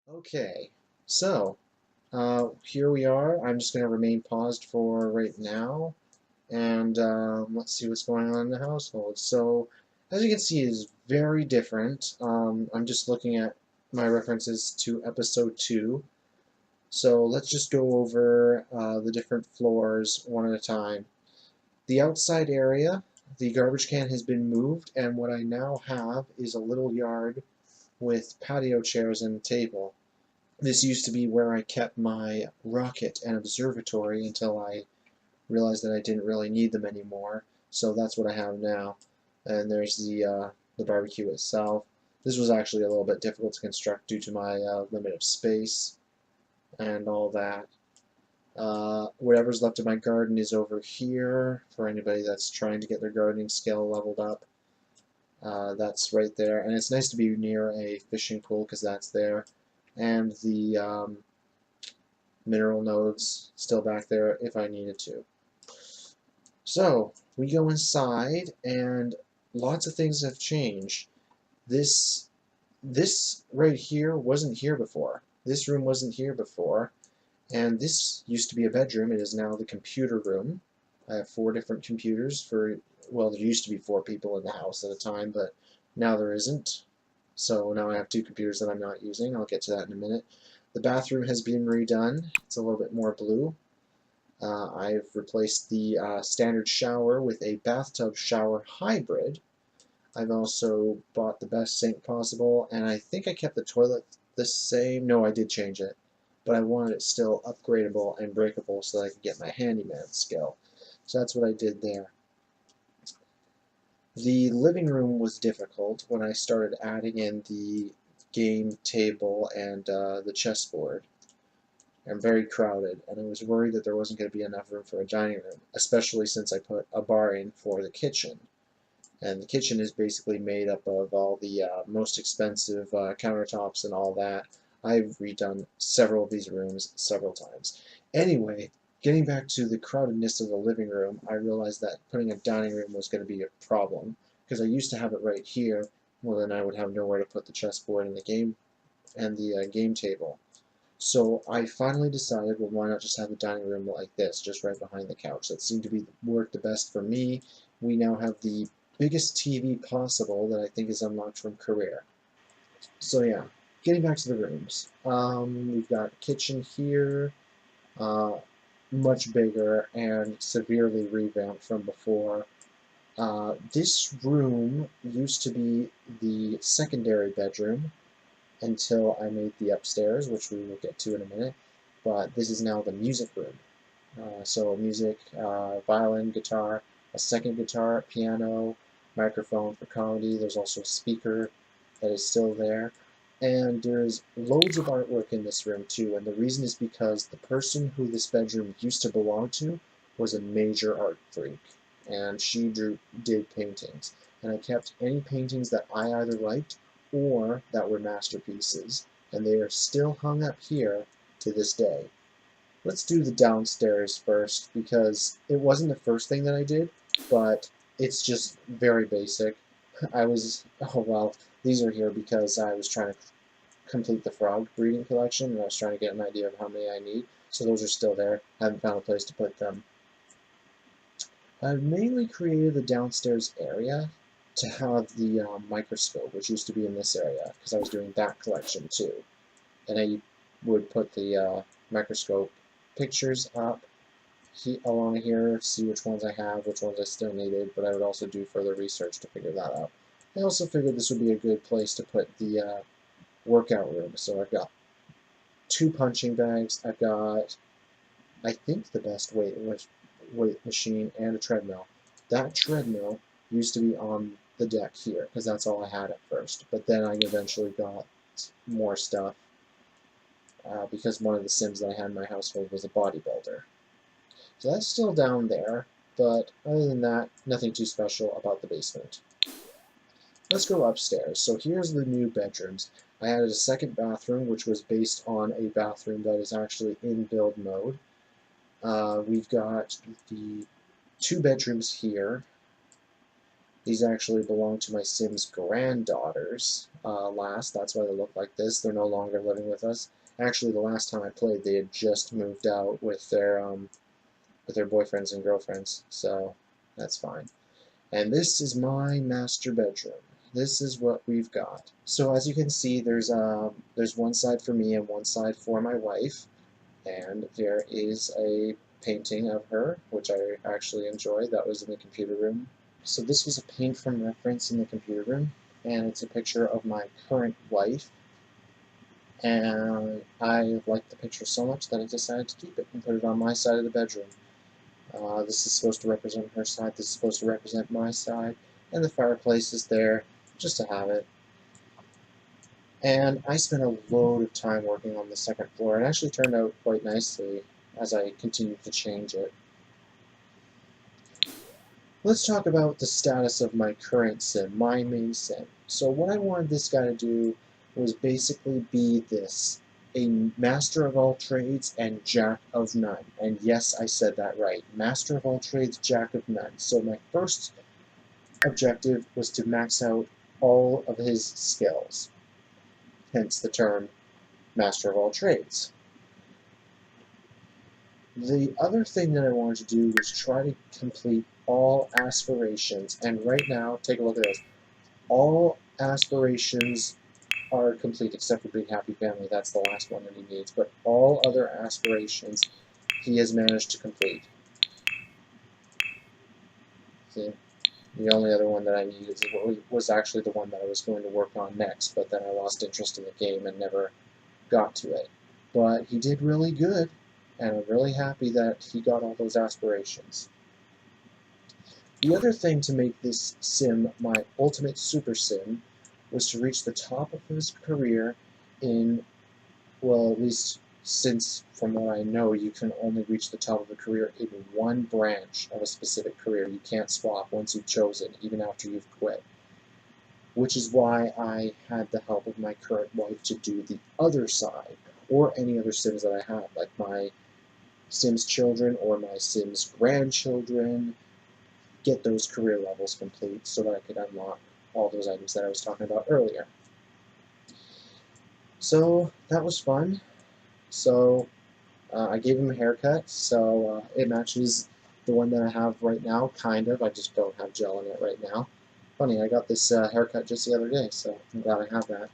Okay, so here we are. I'm just going to remain paused for right now, and let's see what's going on in the household. So, as you can see, it is very different. I'm just looking at my references to episode 2. So let's just go over the different floors one at a time. The outside area, the garbage can has been moved, and what I now have is a little yard with patio chairs and a table. This used to be where I kept my rocket and observatory until I realized that I didn't really need them anymore. So that's what I have now. And there's the barbecue itself. This was actually a little bit difficult to construct due to my limit of space and all that. Whatever's left of my garden is over here for anybody that's trying to get their gardening skill leveled up. That's right there, and it's nice to be near a fishing pool because that's there. And the mineral nodes still back there if I needed to. So we go inside and lots of things have changed. This this right here wasn't here before. This room wasn't here before, and this used to be a bedroom. It is now the computer room. I have 4 different computers for, well, there used to be 4 people in the house at a time, but now there isn't. So now I have 2 computers that I'm not using. I'll get to that in a minute. The bathroom has been redone. It's a little bit more blue. I've replaced the standard shower with a bathtub shower hybrid. I've also bought the best sink possible, and I think I kept the toilet the same. No, I did change it, but I wanted it still upgradable and breakable so that I could get my handyman skill. So that's what I did there. The living room was difficult when I started adding in the game table and the chessboard. I'm very crowded, and I was worried that there wasn't going to be enough room for a dining room, especially since I put a bar in for the kitchen. And the kitchen is basically made up of all the most expensive countertops and all that. I've redone several of these rooms several times. Anyway, getting back to the crowdedness of the living room, I realized that putting a dining room was going to be a problem, because I used to have it right here. Well, then I would have nowhere to put the chessboard and the game table. So I finally decided, well, why not just have a dining room like this, just right behind the couch? That seemed to work the best for me. We now have the biggest TV possible that I think is unlocked from Career. So yeah, getting back to the rooms. We've got kitchen here, uh, much bigger and severely revamped from before. This room used to be the secondary bedroom until I made the upstairs, which we will get to in a minute. But this is now the music room. So music, violin, guitar, a second guitar, piano, microphone for comedy. There's also a speaker that is still there. And there's loads of artwork in this room too, and the reason is because the person who this bedroom used to belong to was a major art freak, and she did paintings. And I kept any paintings that I either liked or that were masterpieces, and they are still hung up here to this day. Let's do the downstairs first because it wasn't the first thing that I did, but it's just very basic. Oh well, these are here because I was trying to complete the frog breeding collection and I was trying to get an idea of how many I need. So those are still there. I haven't found a place to put them. I've mainly created the downstairs area to have the microscope, which used to be in this area because I was doing that collection too. And I would put the microscope pictures up along here, see which ones I have, which ones I still needed, but I would also do further research to figure that out. I also figured this would be a good place to put the workout room. So I've got 2 punching bags, I've got, I think, the best weight machine and a treadmill. That treadmill used to be on the deck here, because that's all I had at first, but then I eventually got more stuff because one of the Sims that I had in my household was a bodybuilder. So that's still down there, but other than that, nothing too special about the basement. Let's go upstairs. So here's the new bedrooms. I added a second bathroom, which was based on a bathroom that is actually in build mode. We've got the 2 bedrooms here, These actually belong to my Sims granddaughters. That's why they look like this. They're no longer living with us. Actually, the last time I played, they had just moved out with their boyfriends and girlfriends, so that's fine. And this is my master bedroom. This is what we've got. So as you can see, there's one side for me and one side for my wife, and there is a painting of her, which I actually enjoy. That was in the computer room. So this was a paint from reference in the computer room, and it's a picture of my current wife. And I liked the picture so much that I decided to keep it and put it on my side of the bedroom. This is supposed to represent her side, this is supposed to represent my side, and the fireplace is there just to have it. And I spent a load of time working on the second floor. It actually turned out quite nicely as I continued to change it. Let's talk about the status of my current sim, my main sim. So what I wanted this guy to do was basically be this, a master of all trades and jack of none. And yes, I said that right. Master of all trades, jack of none. So my first objective was to max out all of his skills. Hence the term master of all trades. The other thing that I wanted to do was try to complete all aspirations, and right now, take a look at this. All aspirations are complete except for Big Happy Family. That's the last one that he needs, but all other aspirations he has managed to complete. See? The only other one that I needed was actually the one that I was going to work on next, but then I lost interest in the game and never got to it. But he did really good, and I'm really happy that he got all those aspirations. The other thing to make this sim my ultimate super sim was to reach the top of his career in, well, at least since from what I know, you can only reach the top of a career in one branch of a specific career. You can't swap once you've chosen, even after you've quit. Which is why I had the help of my current wife to do the other side, or any other sims that I have, like my Sims children or my Sims grandchildren, get those career levels complete so that I could unlock all those items that I was talking about earlier. So that was fun. So I gave him a haircut, so it matches the one that I have right now, kind of. I just don't have gel in it right now. Funny, I got this haircut just the other day, so I'm glad I have that.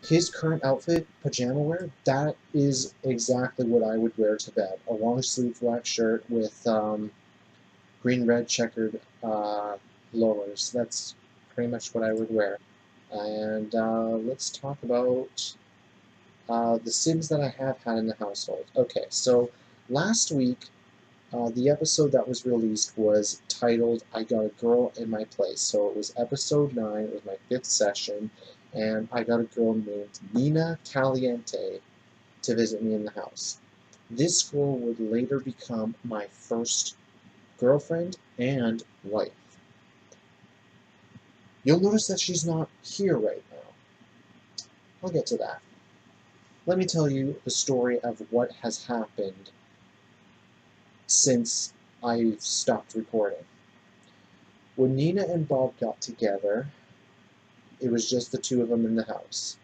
His current outfit, pajama wear, that is exactly what I would wear to bed. A long sleeve black shirt with green-red checkered lowers. That's pretty much what I would wear. And let's talk about the Sims that I have had in the household. Okay, so last week, the episode that was released was titled I Got a Girl in My Place. So it was episode 9, it was my 5th session, and I got a girl named Nina Caliente to visit me in the house. This girl would later become my first girlfriend and wife. You'll notice that she's not here right now. I'll get to that. Let me tell you the story of what has happened since I stopped recording. When Nina and Bob got together, it was just the two of them in the house.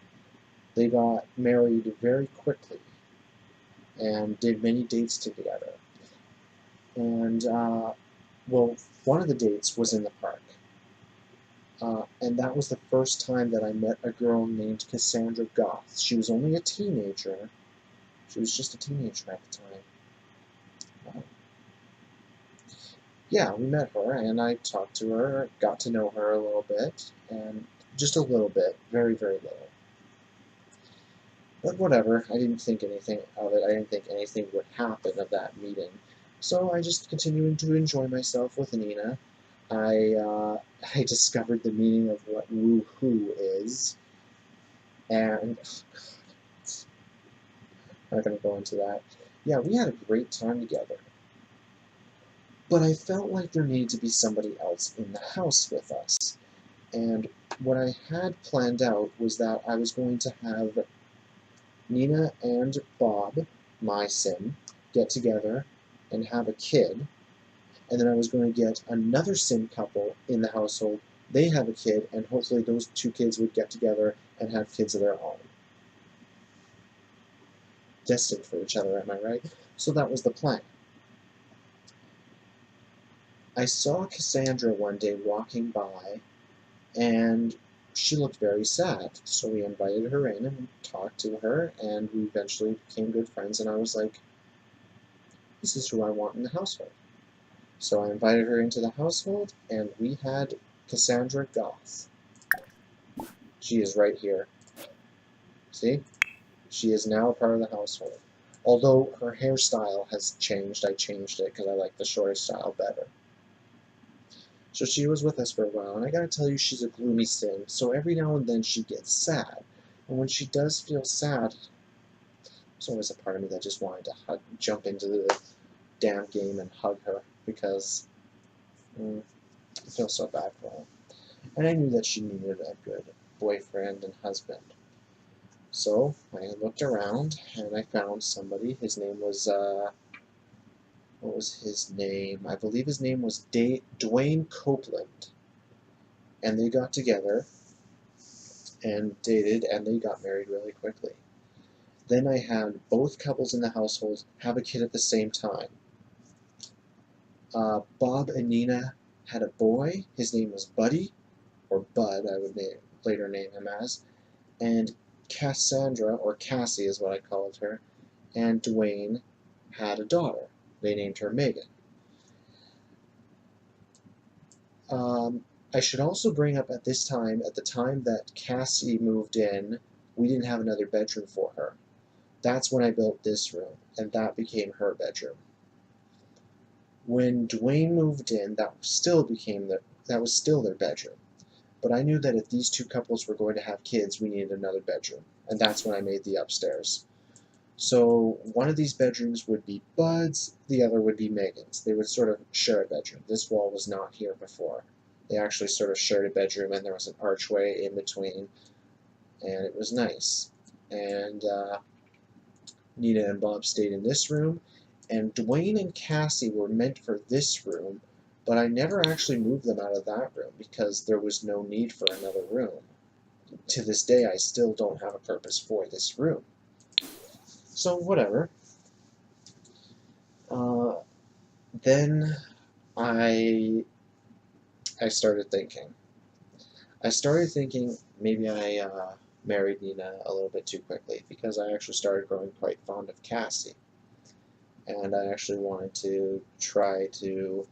They got married very quickly and did many dates together. And, well, one of the dates was in the park. And that was the first time that I met a girl named Cassandra Goth. She was only a teenager. She was just a teenager at the time. Yeah, we met her, and I talked to her, got to know her a little bit, and just a little bit, very, very little. But whatever, I didn't think anything of it. I didn't think anything would happen of that meeting. So I just continued to enjoy myself with Nina. I discovered the meaning of what woohoo is, and I'm not going to go into that. Yeah, we had a great time together. But I felt like there needed to be somebody else in the house with us. And what I had planned out was that I was going to have Nina and Bob, my sim, get together and have a kid. And then I was going to get another sim couple in the household they have a kid, and hopefully those two kids would get together and have kids of their own. Destined for each other, am I right? So that was the plan. I saw Cassandra one day walking by, and she looked very sad. So we invited her in and talked to her, and we eventually became good friends, and I was like, this is who I want in the household. So I invited her into the household, and we had Cassandra Goth. She is right here. See? She is now a part of the household. Although her hairstyle has changed, I changed it because I like the shorter style better. So she was with us for a while, and I gotta tell you, she's a gloomy sim, so every now and then she gets sad. And when she does feel sad, there's always a part of me that just wanted to jump into the damn game and hug her, because I feel so bad for her. And I knew that she needed a good boyfriend and husband. So I looked around, and I found somebody. His name was, what was his name? I believe his name was Dwayne Copeland. And they got together and dated, and they got married really quickly. Then I had both couples in the household have a kid at the same time. Bob and Nina had a boy. His name was Buddy, or Bud, I would later name him as. And Cassandra, or Cassie is what I called her, and Dwayne had a daughter. They named her Megan. I should also bring up at this time, at the time that Cassie moved in, we didn't have another bedroom for her. That's when I built this room, and that became her bedroom. When Dwayne moved in, that was still their bedroom. But I knew that if these two couples were going to have kids, we needed another bedroom, and that's when I made the upstairs. So one of these bedrooms would be Bud's, the other would be Megan's. They would sort of share a bedroom. This wall was not here before. They actually sort of shared a bedroom, and there was an archway in between, and it was nice. And Nina and Bob stayed in this room, and Dwayne and Cassie were meant for this room, but I never actually moved them out of that room because there was no need for another room. To this day, I still don't have a purpose for this room. So, whatever. Then I started thinking. Maybe I married Nina a little bit too quickly because I actually started growing quite fond of Cassie. And I actually wanted to try to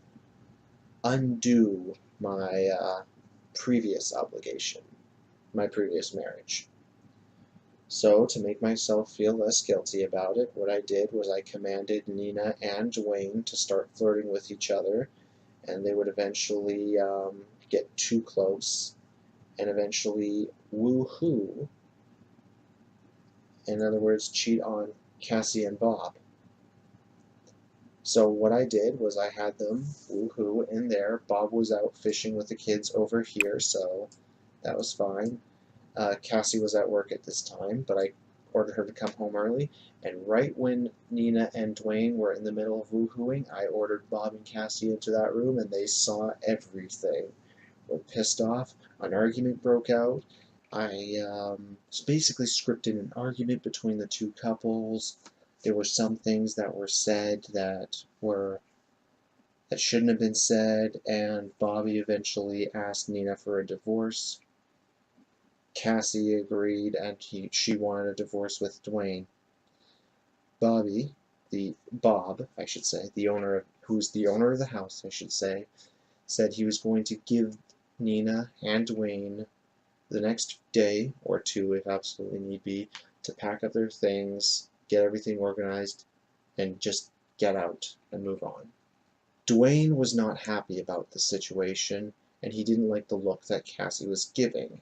undo my previous obligation, my previous marriage. So, to make myself feel less guilty about it, what I did was I commanded Nina and Dwayne to start flirting with each other, and they would eventually get too close and eventually woo-hoo. In other words, cheat on Cassie and Bob. So what I did was I had them woo-hoo in there. Bob was out fishing with the kids over here, so that was fine. Cassie was at work at this time, but I ordered her to come home early. And right when Nina and Dwayne were in the middle of woo-hooing, I ordered Bob and Cassie into that room, and they saw everything. Were pissed off. An argument broke out. I basically scripted an argument between the two couples. There were some things that were said that shouldn't have been said, and Bobby eventually asked Nina for a divorce. Cassie agreed, and she wanted a divorce with Dwayne. Bob, I should say, who's the owner of the house, I should say, said he was going to give Nina and Dwayne the next day or two, if absolutely need be, to pack up their things, get everything organized, and just get out and move on. Dwayne was not happy about the situation, and he didn't like the look that Cassie was giving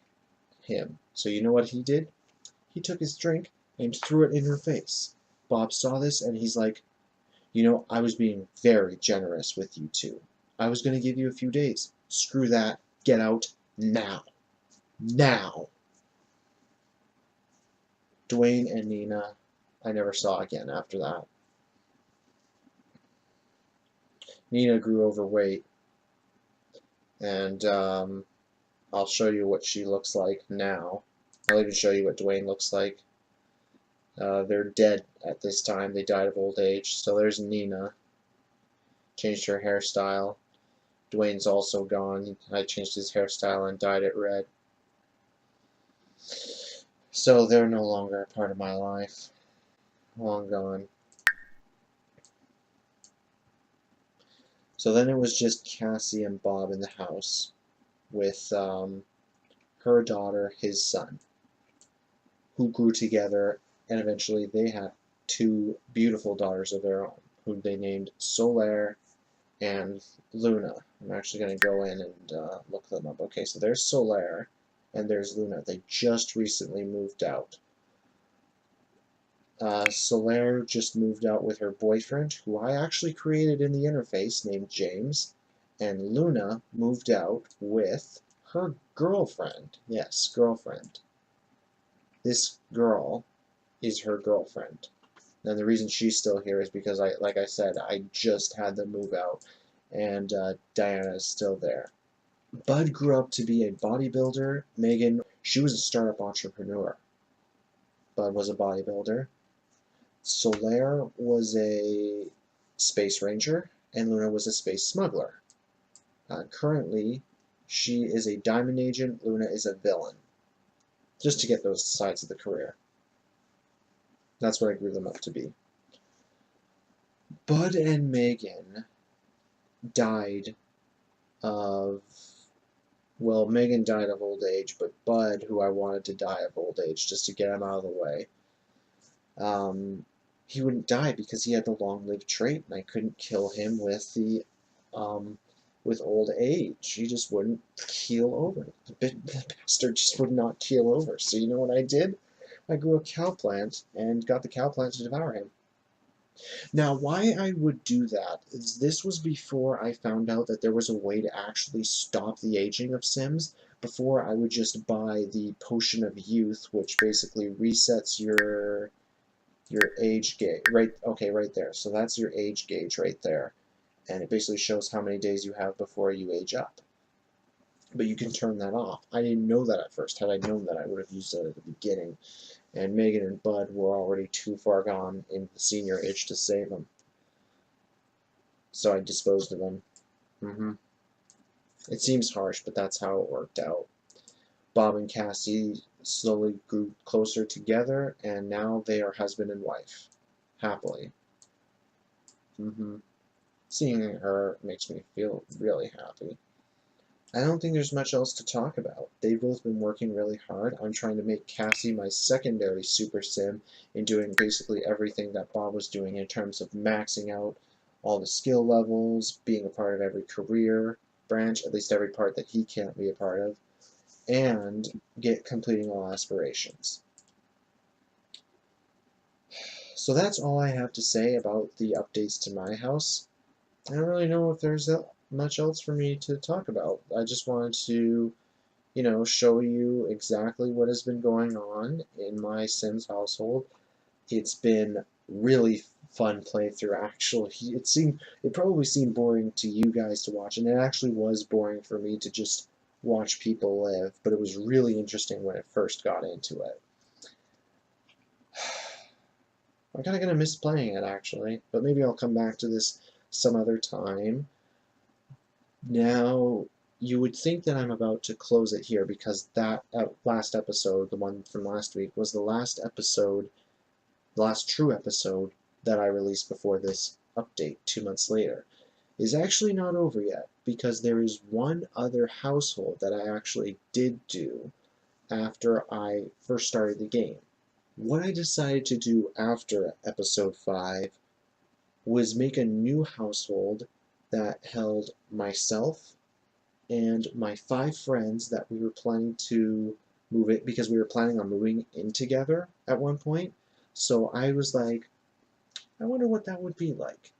him. So you know what he did? He took his drink and threw it in her face. Bob saw this, and he's like, I was being very generous with you two. I was going to give you a few days. Screw that. Get out now. Now. Dwayne and Nina, I never saw again after that. Nina grew overweight, and I'll show you what she looks like now. I'll even show you what Dwayne looks like. They're dead at this time. They died of old age. So there's Nina. Changed her hairstyle. Dwayne's also gone. I changed his hairstyle and dyed it red. So they're no longer a part of my life. Long gone. So then it was just Cassie and Bob in the house with her daughter, his son, who grew together, and eventually they had two beautiful daughters of their own, whom they named Solaire and Luna. I'm actually going to go in and look them up. Okay, so there's Solaire and there's Luna. They just recently moved out. Solaire just moved out with her boyfriend, who I actually created in the interface, named James, and Luna moved out with her girlfriend. Yes, girlfriend. This girl is her girlfriend. And the reason she's still here is because, like I said, I just had them move out, and Diana is still there. Bud grew up to be a bodybuilder. Megan, she was a startup entrepreneur. Bud was a bodybuilder. Solaire was a space ranger, and Luna was a space smuggler. Currently, she is a diamond agent, Luna is a villain. Just to get those sides of the career. That's what I grew them up to be. Bud and Megan died of, well, Megan died of old age, but Bud, who I wanted to die of old age just to get him out of the way, he wouldn't die because he had the long-lived trait, and I couldn't kill him with the with old age. He just wouldn't keel over. The bastard just would not keel over. So you know what I did? I grew a cow plant and got the cow plant to devour him. Now, why I would do that is this was before I found out that there was a way to actually stop the aging of Sims. Before, I would just buy the Potion of Youth, which basically resets your age gauge. Right, okay, right there. So that's your age gauge right there. And it basically shows how many days you have before you age up. But you can turn that off. I didn't know that at first. Had I known that, I would have used it at the beginning. And Megan and Bud were already too far gone in the senior age to save them. So I disposed of them. It seems harsh, but that's how it worked out. Bob and Cassie slowly grew closer together, and now they are husband and wife. Happily. Seeing her makes me feel really happy. I don't think there's much else to talk about. They've both been working really hard. I'm trying to make Cassie my secondary super sim in doing basically everything that Bob was doing in terms of maxing out all the skill levels, being a part of every career branch, at least every part that he can't be a part of, and completing all aspirations. So that's all I have to say about the updates to my house. I don't really know if there's much else for me to talk about. I just wanted to, show you exactly what has been going on in my Sims household. It's been really fun playthrough, actually. It probably seemed boring to you guys to watch, and it actually was boring for me to just watch people live, but it was really interesting when I first got into it. I'm kind of going to miss playing it, actually, but maybe I'll come back to this some other time. Now, you would think that I'm about to close it here because that last episode, the one from last week, was the last episode, the last true episode that I released before this update 2 months later. Is actually not over yet because there is one other household that I actually did do after I first started the game. What I decided to do after episode 5 was make a new household that held myself and my 5 friends that we were planning to move it because we were planning on moving in together at one point. So I was like, I wonder what that would be like.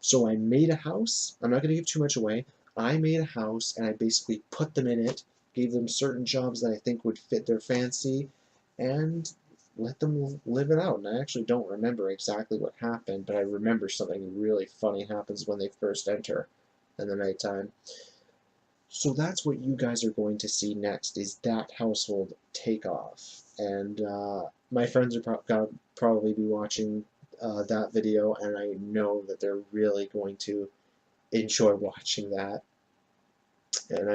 So I made a house. I'm not going to give too much away. I made a house and I basically put them in it, gave them certain jobs that I think would fit their fancy, and let them live it out. And I actually don't remember exactly what happened, but I remember something really funny happens when they first enter in the nighttime. So that's what you guys are going to see next, is that household take off. And my friends are gonna probably be watching that video, and I know that they're really going to enjoy watching that. And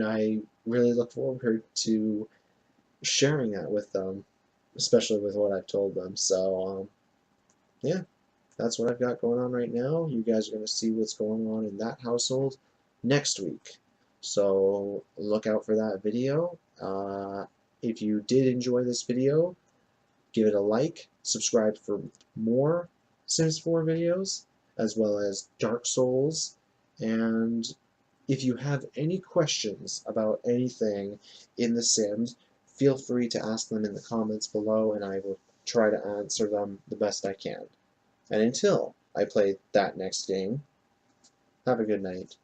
I really look forward to sharing that with them, especially with what I've told them. So yeah, that's what I've got going on right now. You guys are going to see what's going on in that household next week. So look out for that video. If you did enjoy this video, give it a like, subscribe for more Sims 4 videos, as well as Dark Souls, and if you have any questions about anything in The Sims, feel free to ask them in the comments below, and I will try to answer them the best I can. And until I play that next game, have a good night.